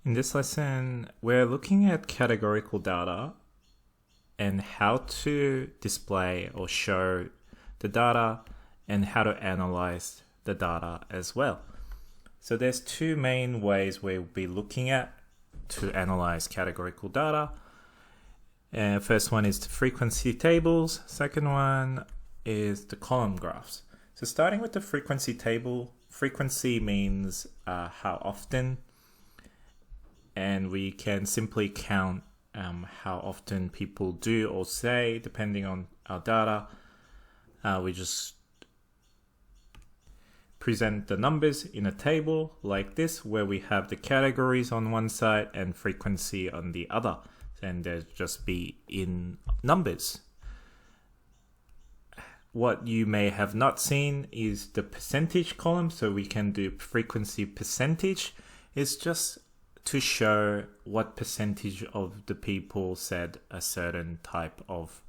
In this lesson, we're looking at categorical data and how to display or show the data and how to analyze the data as well. So there's two main ways we'll be looking at to analyze categorical data. First one is the frequency tables. Second one is the column graphs. So starting with the frequency table, frequency means how often, and we can simply count how often people do or say depending on our data. We just present the numbers in a table like this, where we have the categories on one side and frequency on the other, and they'll just be in numbers. What you may have not seen is the percentage column, so we can do frequency percentage. It's just to show what percentage of the people said a certain type of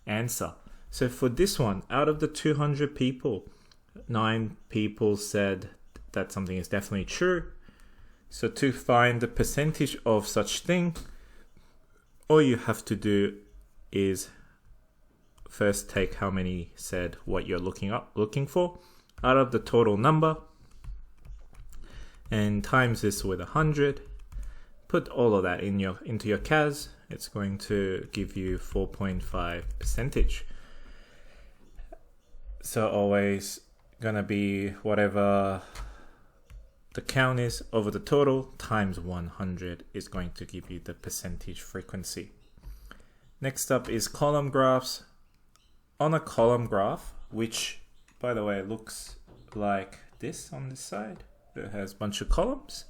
answer. So for this one, out of the 200 people, 9 people said that something is definitely true. So to find the percentage of such thing, all you have to do is first take how many said what you're looking for out of the total number, and times this with 100. Put all of that into your CAS. It's going to give you 4.5%. So always gonna be whatever the count is over the total times 100 is going to give you the percentage frequency. Next up is column graphs. On a column graph, which by the way looks like this on this side, it has a bunch of columns,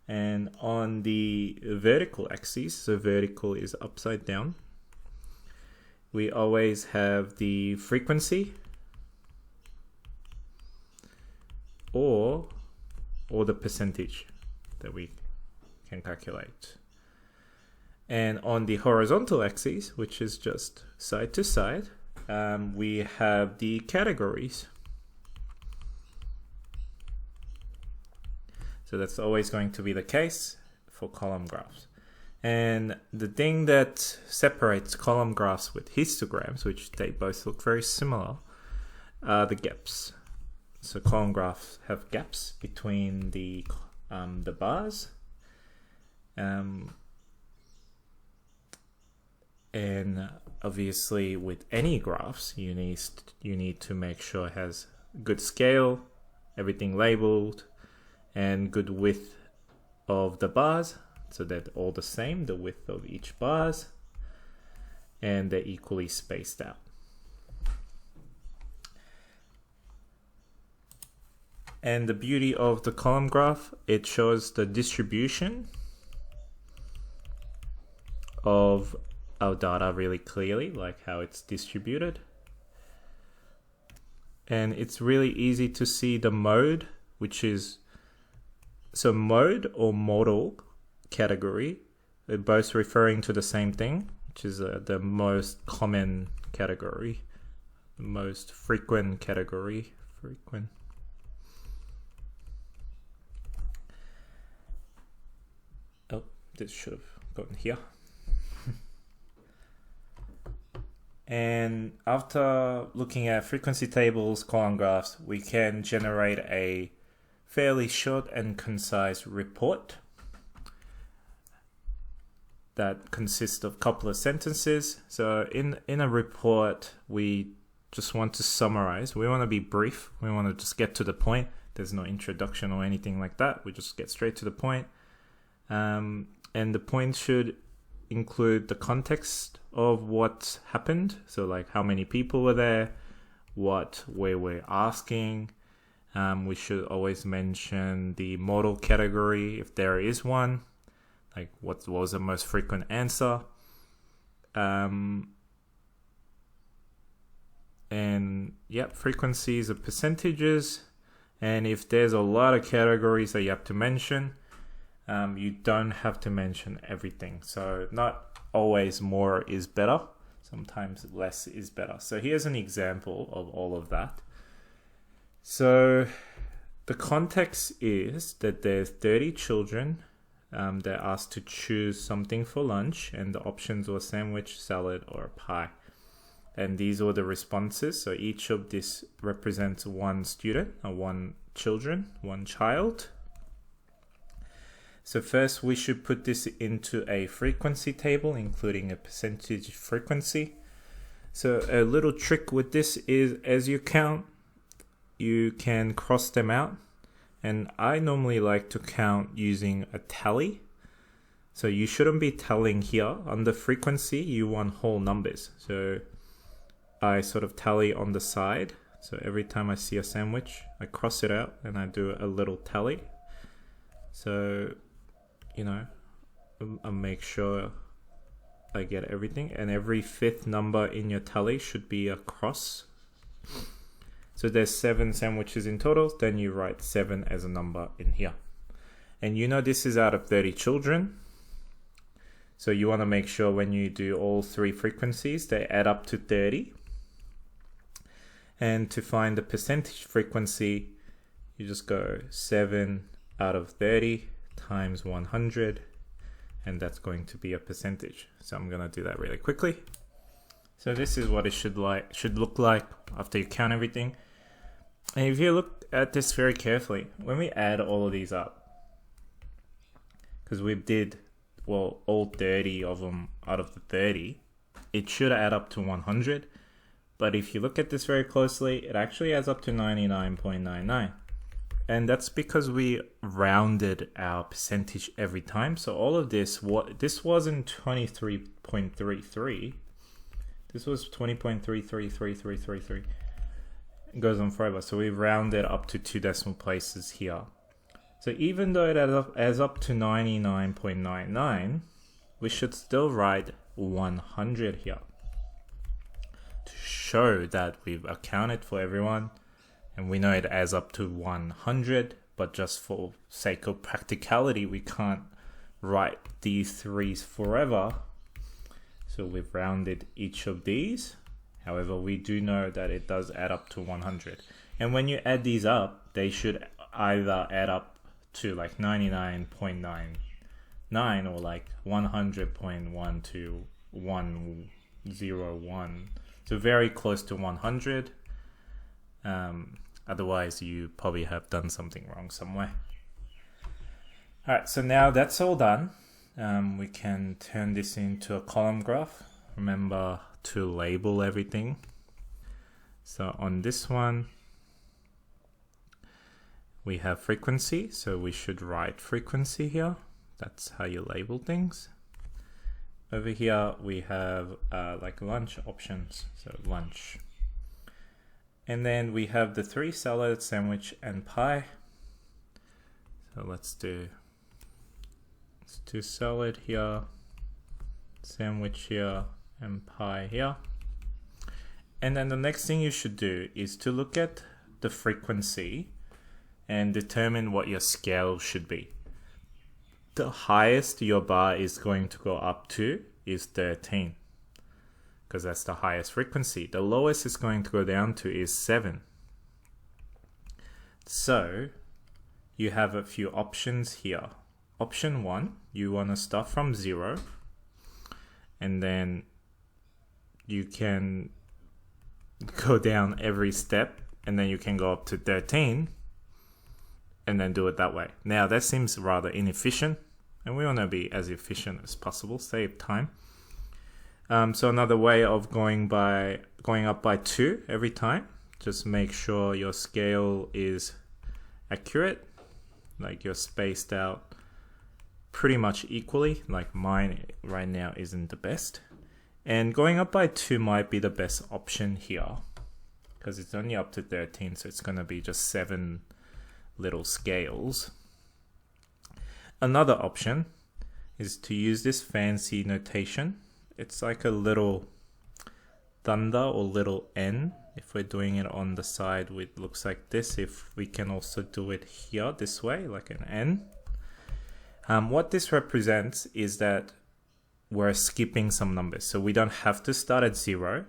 and on the vertical axis, so vertical is upside down, we always have the frequency or the percentage that we can calculate. And on the horizontal axis, which is just side to side, we have the categories. So that's always going to be the case for column graphs. And the thing that separates column graphs with histograms, which they both look very similar, are the gaps. So column graphs have gaps between the bars, and obviously with any graphs you need to make sure it has good scale, everything labeled, and good width of the bars, so they're all the same, the width of each bars, and they're equally spaced out. And the beauty of the column graph, it shows the distribution of our data really clearly, like how it's distributed. And it's really easy to see the mode, which is, so mode or modal category, they're both referring to the same thing, which is the most common category, the most frequent category, Oh, this should have gotten here. And after looking at frequency tables, column graphs, we can generate a fairly short and concise report that consists of a couple of sentences. So in a report, we just want to summarize. We want to be brief. We want to just get to the point. There's no introduction or anything like that. We just get straight to the point. And the point should include the context of what happened. So like how many people were there, what we were asking. We should always mention the modal category if there is one, like what was the most frequent answer. And yep, frequencies are percentages. And if there's a lot of categories that you have to mention, you don't have to mention everything. So not always more is better. Sometimes less is better. So here's an example of all of that. So the context is that there's 30 children they're asked to choose something for lunch, and the options were sandwich, salad, or pie. And these were the responses. So each of this represents one student, or one child. So first we should put this into a frequency table, including a percentage frequency. So a little trick with this is, as you count, you can cross them out. And I normally like to count using a tally. So you shouldn't be tallying here. Under frequency, you want whole numbers. So I sort of tally on the side. So every time I see a sandwich, I cross it out and I do a little tally. So, you know, I make sure I get everything. And every fifth number in your tally should be a cross. So there's 7 sandwiches in total. Then you write 7 as a number in here. And you know this is out of 30 children. So you want to make sure when you do all 3 frequencies, they add up to 30. And to find the percentage frequency, you just go 7 out of 30 times 100. And that's going to be a percentage. So I'm going to do that really quickly. So this is what it should look like after you count everything. And if you look at this very carefully, when we add all of these up, because we did, well, all 30 of them out of the 30, it should add up to 100. But if you look at this very closely, it actually adds up to 99.99. And that's because we rounded our percentage every time. So all of this, this wasn't 23.33. This was 20.333333. It goes on forever. So we rounded up to 2 decimal places here. So even though it adds up to 99.99, we should still write 100 here to show that we've accounted for everyone. And we know it adds up to 100, but just for sake of practicality, we can't write these 3s forever. So we've rounded each of these. However, we do know that it does add up to 100. And when you add these up, they should either add up to like 99.99 or like 100.12101. So very close to 100. Otherwise, you probably have done something wrong somewhere. All right, so now that's all done. We can turn this into a column graph. Remember to label everything. So on this one, we have frequency. So we should write frequency here. That's how you label things. Over here, we have like lunch options. So lunch. And then we have the 3 salad, sandwich, and pie. So let's do salad here, sandwich here, and pie here. And then the next thing you should do is to look at the frequency and determine what your scale should be. The highest your bar is going to go up to is 13. Because that's the highest frequency. The lowest it's going to go down to is 7. So you have a few options here. Option 1, you want to start from 0, and then you can go down every step, and then you can go up to 13 and then do it that way. Now that seems rather inefficient, and we want to be as efficient as possible, save time. So another way of going up by 2 every time, just make sure your scale is accurate, like you're spaced out pretty much equally, like mine right now isn't the best. And going up by 2 might be the best option here, because it's only up to 13, so it's going to be just 7 little scales. Another option is to use this fancy notation. It's like a little thunder or little N. If we're doing it on the side, it looks like this. If we can also do it here this way, like an N. What this represents is that we're skipping some numbers. So we don't have to start at 0.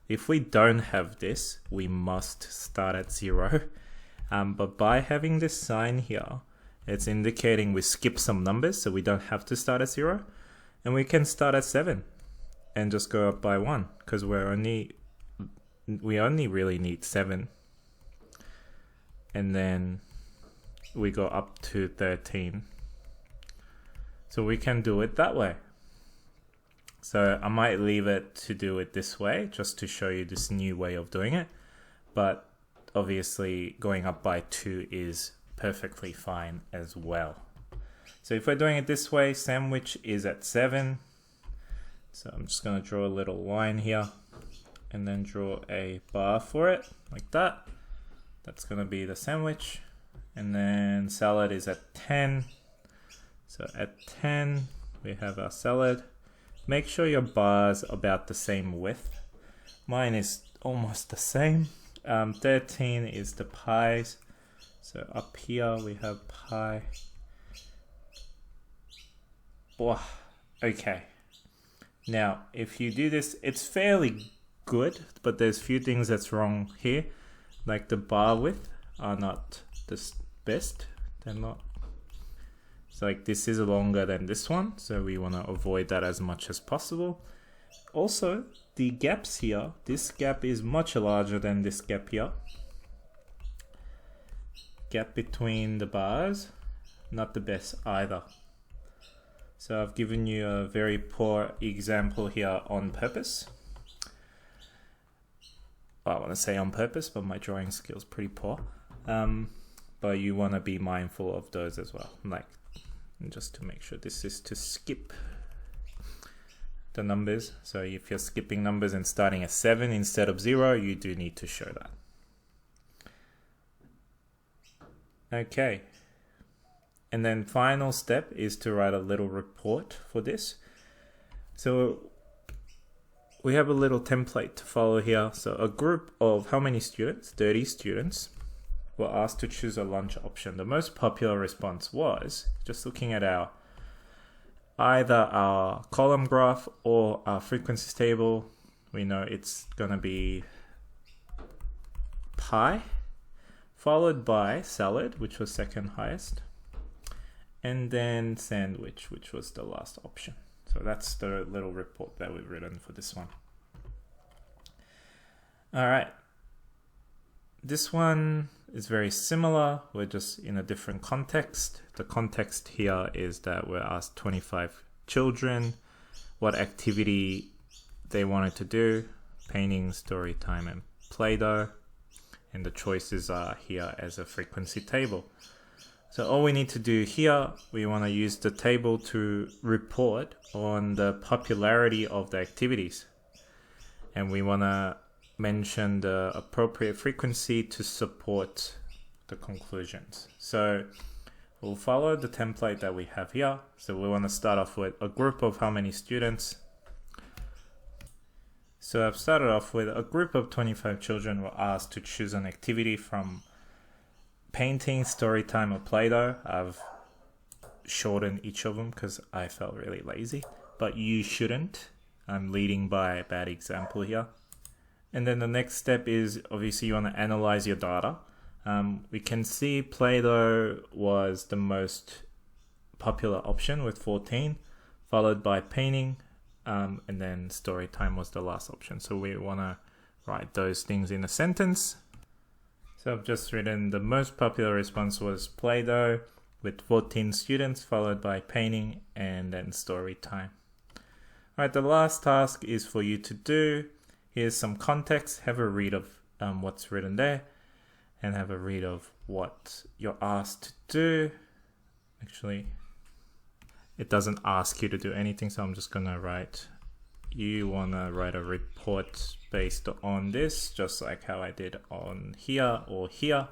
If we don't have this, we must start at 0. But by having this sign here, It's indicating we skip some numbers, so we don't have to start at 0. And we can start at 7 and just go up by 1, because we only really need 7. And then we go up to 13. So we can do it that way. So I might leave it to do it this way, just to show you this new way of doing it. But obviously going up by 2 is perfectly fine as well. So if we're doing it this way, sandwich is at 7. So I'm just going to draw a little line here and then draw a bar for it like that. That's going to be the sandwich. And then salad is at 10. So at 10, we have our salad. Make sure your bar's about the same width. Mine is almost the same. 13 is the pies. So up here we have pie. Wow. Okay. Now, if you do this, it's fairly good, but there's few things that's wrong here. Like the bar width are not the best. They're not. So like this is longer than this one, so we want to avoid that as much as possible. Also, the gaps here, this gap is much larger than this gap here. Gap between the bars, not the best either. So I've given you a very poor example here on purpose. Well, I want to say on purpose, but my drawing skills pretty poor. But you want to be mindful of those as well. Like, just to make sure this is to skip the numbers. So if you're skipping numbers and starting at 7 instead of 0, you do need to show that. Okay. And then final step is to write a little report for this. So we have a little template to follow here. So a group of how many students? 30 students were asked to choose a lunch option. The most popular response was, just looking at either our column graph or our frequencies table, we know it's gonna be pie, followed by salad, which was second highest, and then sandwich, which was the last option. So that's the little report that we've written for this one. All right. This one is very similar. We're just in a different context. The context here is that we're asked 25 children what activity they wanted to do: painting, story time, and Play-Doh. And the choices are here as a frequency table. So all we need to do here, we want to use the table to report on the popularity of the activities. And we want to mention the appropriate frequency to support the conclusions. So we'll follow the template that we have here. So we want to start off with a group of how many students. So I've started off with a group of 25 children were asked to choose an activity from painting, story time, or Play-Doh. I've shortened each of them because I felt really lazy, but you shouldn't. I'm leading by a bad example here. And then the next step is obviously you want to analyze your data. We can see Play-Doh was the most popular option with 14, followed by painting, and then story time was the last option. So we want to write those things in a sentence. So I've just written the most popular response was Play-Doh with 14 students, followed by painting and then story time. All right, the last task is for you to do. Here's some context. Have a read of what's written there and have a read of what you're asked to do. Actually, it doesn't ask you to do anything, so I'm just gonna write, you wanna write a report based on this, just like how I did on here or here.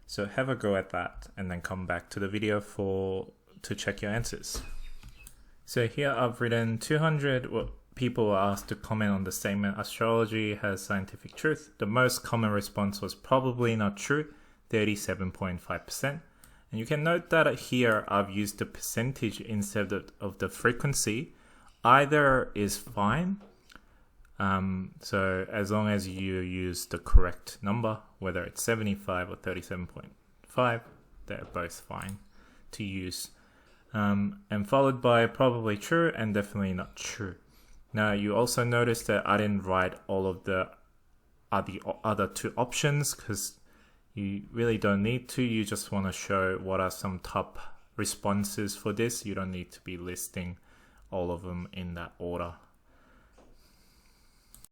So have a go at that and then come back to the video to check your answers. So here I've written 200 people were asked to comment on the statement, astrology has scientific truth. The most common response was probably not true, 37.5%. And you can note that here I've used the percentage instead of the frequency. Either is fine. So as long as you use the correct number, whether it's 75 or 37.5, they're both fine. to use. And followed by probably true and definitely not true. Now you also notice that I didn't write all of the other two options because you really don't need to. You just want to show what are some top responses for this. You don't need to be listing all of them in that order.